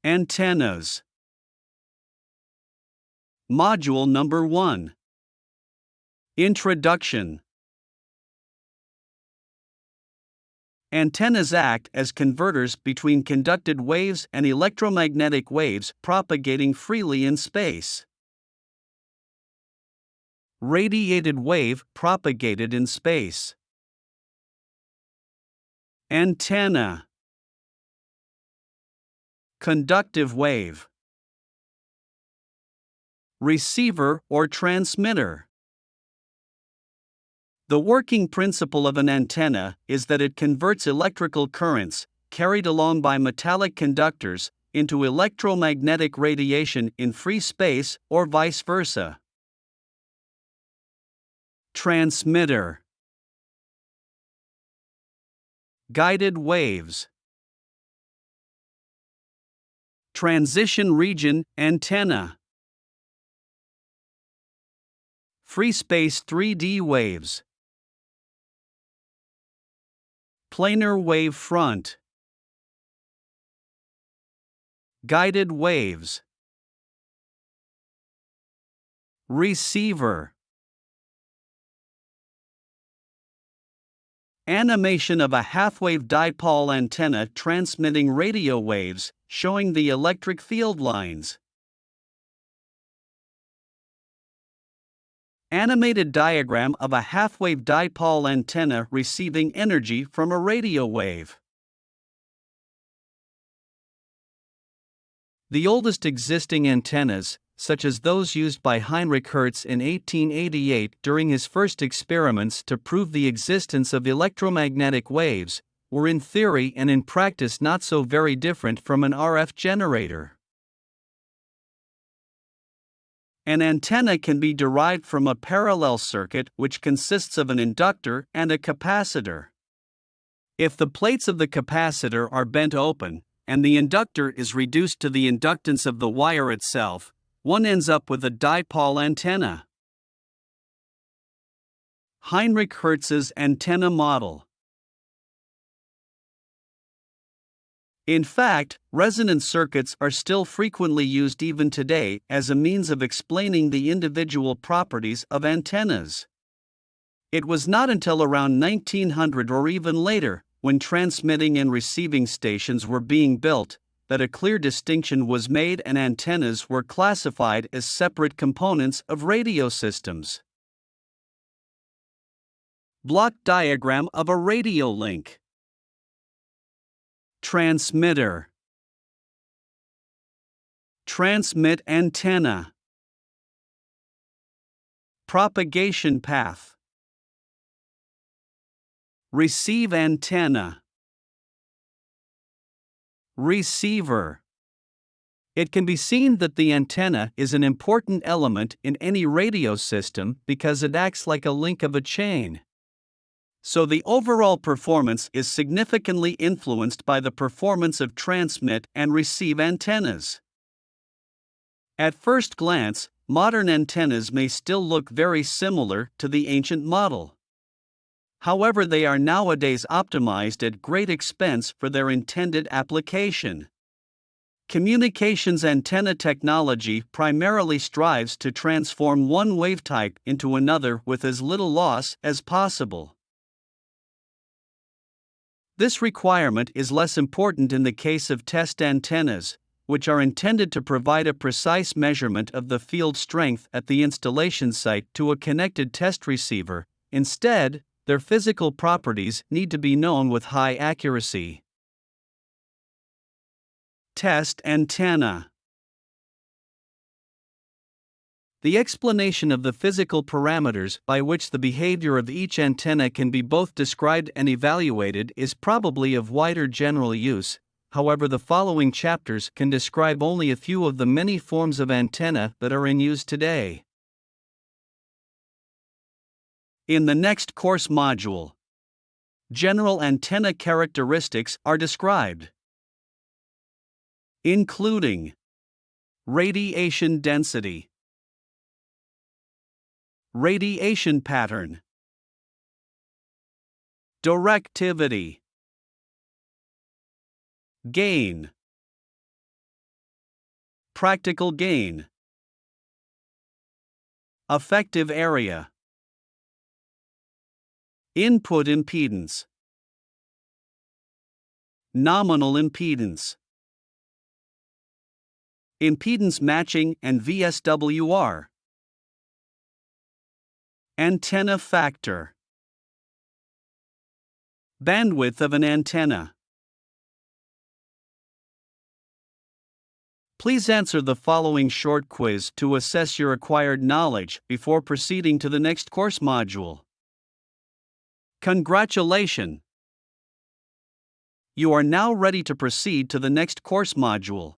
Antennas. Module number 1. Introduction. Antennas act as converters between conducted waves and electromagnetic waves propagating freely in space. Radiated wave propagated in space. Antenna. Conductive wave. Receiver or transmitter. The working principle of an antenna is that it converts electrical currents, carried along by metallic conductors, into electromagnetic radiation in free space or vice versa. Transmitter. Guided waves. Transition region antenna. Free space 3D waves. Planar wave front. Guided waves. Receiver. Animation of a half-wave dipole antenna transmitting radio waves, showing the electric field lines. Animated diagram of a half-wave dipole antenna receiving energy from a radio wave. The oldest existing antennas, such as those used by Heinrich Hertz in 1888 during his first experiments to prove the existence of electromagnetic waves, were in theory and in practice not so very different from an RF generator. An antenna can be derived from a parallel circuit which consists of an inductor and a capacitor. If the plates of the capacitor are bent open, and the inductor is reduced to the inductance of the wire itself, one ends up with a dipole antenna. Heinrich Hertz's antenna model. In fact, resonance circuits are still frequently used even today as a means of explaining the individual properties of antennas. It was not until around 1900 or even later, when transmitting and receiving stations were being built, that a clear distinction was made and antennas were classified as separate components of radio systems. Block diagram of a radio link. Transmitter. Transmit antenna. Propagation path. Receive antenna. Receiver. It can be seen that the antenna is an important element in any radio system because it acts like a link of a chain. So the overall performance is significantly influenced by the performance of transmit and receive antennas. At first glance, modern antennas may still look very similar to the ancient model. However, they are nowadays optimized at great expense for their intended application. Communications antenna technology primarily strives to transform one wavetype into another with as little loss as possible. This requirement is less important in the case of test antennas, which are intended to provide a precise measurement of the field strength at the installation site to a connected test receiver. Instead, their physical properties need to be known with high accuracy. Test antenna. The explanation of the physical parameters by which the behavior of each antenna can be both described and evaluated is probably of wider general use. However, the following chapters can describe only a few of the many forms of antenna that are in use today. In the next course module, general antenna characteristics are described, including radiation density, radiation pattern, directivity, gain, Practical gain. Effective area. Input impedance. Nominal impedance. Impedance matching and VSWR. Antenna factor. Bandwidth of an antenna. Please answer the following short quiz to assess your acquired knowledge before proceeding to the next course module. Congratulations! You are now ready to proceed to the next course module.